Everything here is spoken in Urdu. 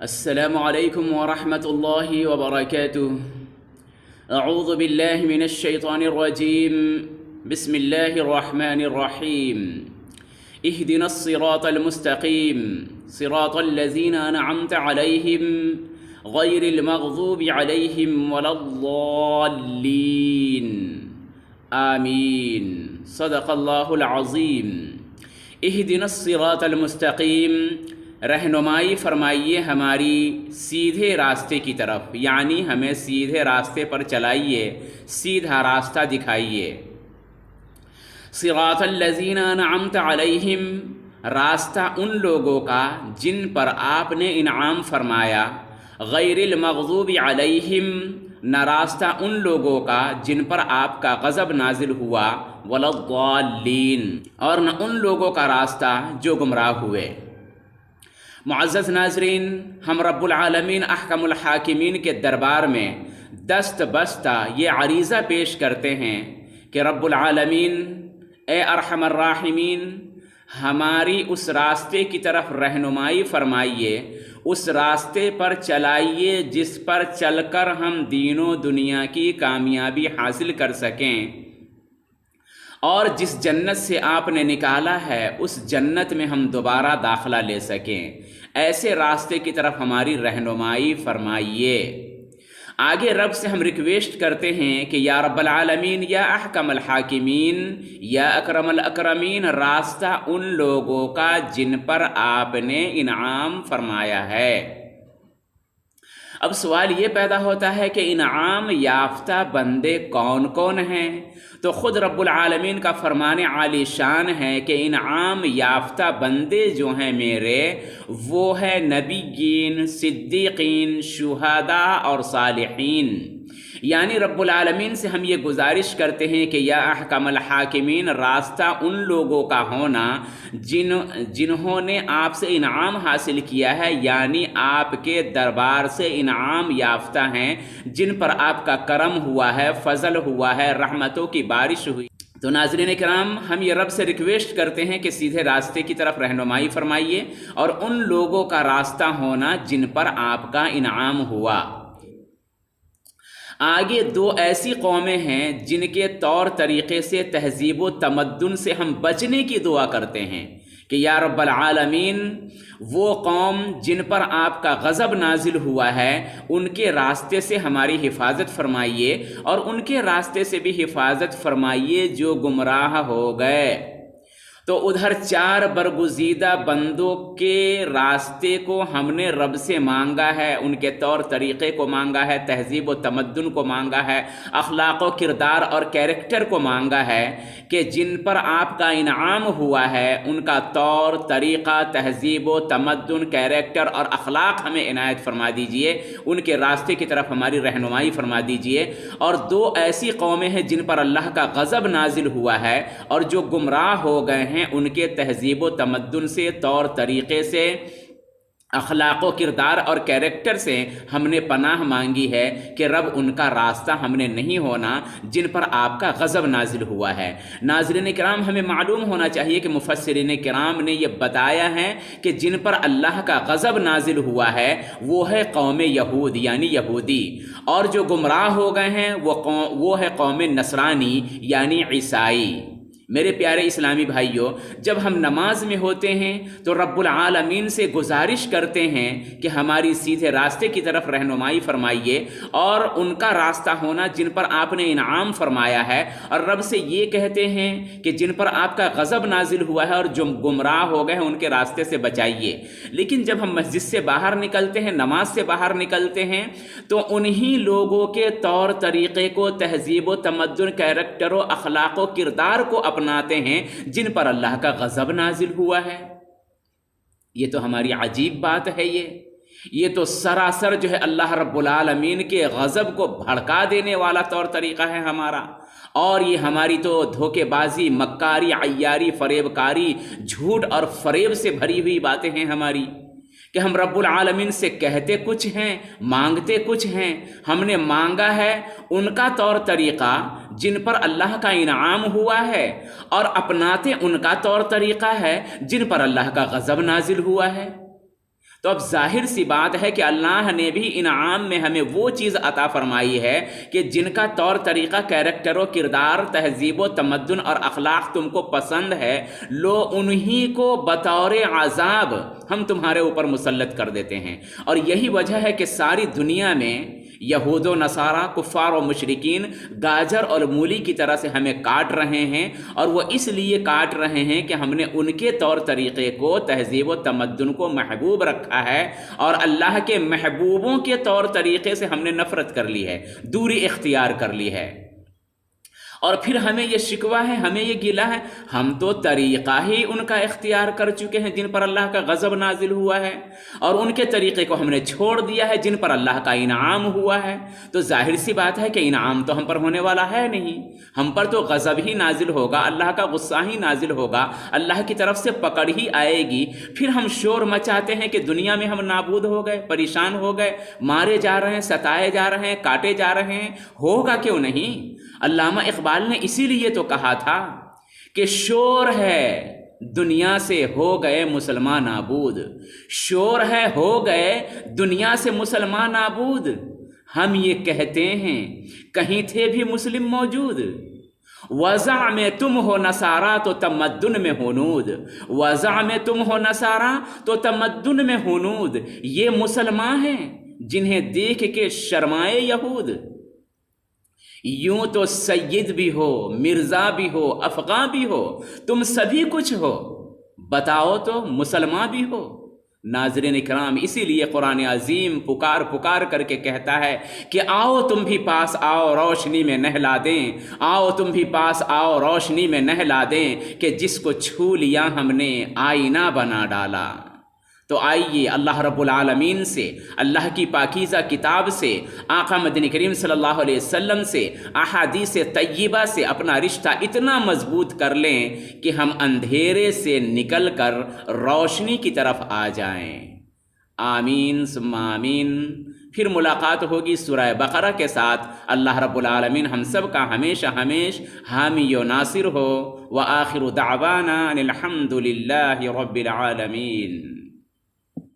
السلام علیکم ورحمۃ اللہ وبرکاتہ۔ اعوذ باللہ من الشیطان الرجیم، بسم اللہ الرحمن الرحیم۔ اہدنا الصراط المستقیم صراط الذین انعمت علیہم غیر المغضوب علیہم ولا الضالین، آمین۔ صدق اللہ العظیم۔ اہدنا الصراط المستقیم، رہنمائی فرمائیے ہماری سیدھے راستے کی طرف، یعنی ہمیں سیدھے راستے پر چلائیے، سیدھا راستہ دکھائیے۔ صراط الذین انعمت علیہم، راستہ ان لوگوں کا جن پر آپ نے انعام فرمایا۔ غیر المغضوب علیہم، نہ راستہ ان لوگوں کا جن پر آپ کا غضب نازل ہوا، ولا الضالین، اور نہ ان لوگوں کا راستہ جو گمراہ ہوئے۔ معزز ناظرین، ہم رب العالمین احکم الحاکمین کے دربار میں دست بستہ یہ عریضہ پیش کرتے ہیں کہ رب العالمین اے ارحم الراحمین، ہماری اس راستے کی طرف رہنمائی فرمائیے، اس راستے پر چلائیے جس پر چل کر ہم دین و دنیا کی کامیابی حاصل کر سکیں، اور جس جنت سے آپ نے نکالا ہے اس جنت میں ہم دوبارہ داخلہ لے سکیں، ایسے راستے کی طرف ہماری رہنمائی فرمائیے۔ آگے رب سے ہم ریکویسٹ کرتے ہیں کہ یا رب العالمین، یا احکم الحاکمین، یا اکرم الاکرمین، راستہ ان لوگوں کا جن پر آپ نے انعام فرمایا ہے۔ اب سوال یہ پیدا ہوتا ہے کہ انعام یافتہ بندے کون کون ہیں؟ تو خود رب العالمین کا فرمان عالی شان ہے کہ انعام یافتہ بندے جو ہیں میرے، وہ ہے نبیین، صدیقین، شہداء اور صالحین۔ یعنی رب العالمین سے ہم یہ گزارش کرتے ہیں کہ یا احکم الحاکمین، راستہ ان لوگوں کا ہونا جنہوں نے آپ سے انعام حاصل کیا ہے، یعنی آپ کے دربار سے انعام یافتہ ہیں، جن پر آپ کا کرم ہوا ہے، فضل ہوا ہے، رحمتوں کی بارش ہوئی۔ تو ناظرین کرام، ہم یہ رب سے ریکویسٹ کرتے ہیں کہ سیدھے راستے کی طرف رہنمائی فرمائیے، اور ان لوگوں کا راستہ ہونا جن پر آپ کا انعام ہوا۔ آگے دو ایسی قومیں ہیں جن کے طور طریقے سے، تہذیب و تمدن سے ہم بچنے کی دعا کرتے ہیں کہ یا رب العالمین، وہ قوم جن پر آپ کا غضب نازل ہوا ہے ان کے راستے سے ہماری حفاظت فرمائیے، اور ان کے راستے سے بھی حفاظت فرمائیے جو گمراہ ہو گئے۔ تو ادھر چار برگزیدہ بندوں کے راستے کو ہم نے رب سے مانگا ہے، ان کے طور طریقے کو مانگا ہے، تہذیب و تمدن کو مانگا ہے، اخلاق و کردار اور کیریکٹر کو مانگا ہے کہ جن پر آپ کا انعام ہوا ہے ان کا طور طریقہ، تہذیب و تمدن، کیریکٹر اور اخلاق ہمیں عنایت فرما دیجئے، ان کے راستے کی طرف ہماری رہنمائی فرما دیجئے۔ اور دو ایسی قومیں ہیں جن پر اللہ کا غضب نازل ہوا ہے اور جو گمراہ ہو گئے ہیں، ان کے تہذیب و تمدن سے، طور طریقے سے، اخلاق و کردار اور کیریکٹر سے ہم نے پناہ مانگی ہے کہ رب ان کا راستہ ہم نے نہیں ہونا جن پر آپ کا غضب نازل ہوا ہے۔ ناظرین کرام، ہمیں معلوم ہونا چاہیے کہ مفسرین کرام نے یہ بتایا ہے کہ جن پر اللہ کا غضب نازل ہوا ہے وہ ہے قوم یہود، یعنی یہودی، اور جو گمراہ ہو گئے ہیں وہ ہے قوم نصرانی، یعنی عیسائی۔ میرے پیارے اسلامی بھائیوں، جب ہم نماز میں ہوتے ہیں تو رب العالمین سے گزارش کرتے ہیں کہ ہماری سیدھے راستے کی طرف رہنمائی فرمائیے، اور ان کا راستہ ہونا جن پر آپ نے انعام فرمایا ہے، اور رب سے یہ کہتے ہیں کہ جن پر آپ کا غضب نازل ہوا ہے اور جو گمراہ ہو گئے ہیں ان کے راستے سے بچائیے۔ لیکن جب ہم مسجد سے باہر نکلتے ہیں، نماز سے باہر نکلتے ہیں، تو انہی لوگوں کے طور طریقے کو، تہذیب و تمدن، کیریکٹر و اخلاق و کردار کو اپناتے ہیں جن پر اللہ کا غضب نازل ہوا ہے۔ یہ تو ہماری عجیب بات ہے۔ یہ تو سراسر جو ہے اللہ رب العالمین کے غضب کو بھڑکا دینے والا طور طریقہ ہے ہمارا، اور یہ ہماری تو دھوکے بازی، مکاری، عیاری، فریب کاری، جھوٹ اور فریب سے بھری ہوئی باتیں ہیں ہماری، کہ ہم رب العالمین سے کہتے کچھ ہیں، مانگتے کچھ ہیں۔ ہم نے مانگا ہے ان کا طور طریقہ جن پر اللہ کا انعام ہوا ہے، اور اپناتے ان کا طور طریقہ ہے جن پر اللہ کا غضب نازل ہوا ہے۔ تو اب ظاہر سی بات ہے کہ اللہ نے بھی انعام میں ہمیں وہ چیز عطا فرمائی ہے کہ جن کا طور طریقہ، کیریکٹر و کردار، تہذیب و تمدن اور اخلاق تم کو پسند ہے، لو انہی کو بطور عذاب ہم تمہارے اوپر مسلط کر دیتے ہیں۔ اور یہی وجہ ہے کہ ساری دنیا میں یہود و نصارہ، کفار و مشرکین گاجر اور مولی کی طرح سے ہمیں کاٹ رہے ہیں، اور وہ اس لیے کاٹ رہے ہیں کہ ہم نے ان کے طور طریقے کو، تہذیب و تمدن کو محبوب رکھا ہے، اور اللہ کے محبوبوں کے طور طریقے سے ہم نے نفرت کر لی ہے، دوری اختیار کر لی ہے۔ اور پھر ہمیں یہ شکوہ ہے، ہمیں یہ گلہ ہے، ہم تو طریقہ ہی ان کا اختیار کر چکے ہیں جن پر اللہ کا غضب نازل ہوا ہے، اور ان کے طریقے کو ہم نے چھوڑ دیا ہے جن پر اللہ کا انعام ہوا ہے۔ تو ظاہر سی بات ہے کہ انعام تو ہم پر ہونے والا ہے نہیں، ہم پر تو غضب ہی نازل ہوگا، اللہ کا غصہ ہی نازل ہوگا، اللہ کی طرف سے پکڑ ہی آئے گی۔ پھر ہم شور مچاتے ہیں کہ دنیا میں ہم نابود ہو گئے، پریشان ہو گئے، مارے جا رہے ہیں، ستائے جا رہے ہیں، کاٹے جا رہے ہیں۔ ہوگا کیوں نہیں؟ علامہ اقبال نے اسی لیے تو کہا تھا کہ شور ہے دنیا سے ہو گئے مسلمان نابود، شور ہے ہو گئے دنیا سے مسلمان نابود، ہم یہ کہتے ہیں کہیں تھے بھی مسلم موجود، وضع میں تم ہو نصارہ تو تمدن میں ہنود، وضع میں تم ہو نصارہ تو تمدن میں ہنود، یہ مسلمان ہیں جنہیں دیکھ کے شرمائے یہود۔ یوں تو سید بھی ہو، مرزا بھی ہو، افغاں بھی ہو، تم سبھی کچھ ہو، بتاؤ تو مسلمان بھی ہو۔ ناظرین اکرام، اسی لیے قرآن عظیم پکار پکار کر کے کہتا ہے کہ آؤ تم بھی پاس آؤ روشنی میں نہلا دیں، آؤ تم بھی پاس آؤ روشنی میں نہلا دیں، کہ جس کو چھو لیا ہم نے آئینہ بنا ڈالا۔ تو آئیے اللہ رب العالمین سے، اللہ کی پاکیزہ کتاب سے، آقا مدنی کریم صلی اللہ علیہ وسلم سے، احادیث طیبہ سے اپنا رشتہ اتنا مضبوط کر لیں کہ ہم اندھیرے سے نکل کر روشنی کی طرف آ جائیں۔ آمین ثم آمین۔ پھر ملاقات ہوگی سورہ بقرہ کے ساتھ۔ اللہ رب العالمین ہم سب کا ہمیشہ حامی و ناصر ہو۔ وآخر دعوانا الحمد للہ رب العالمین۔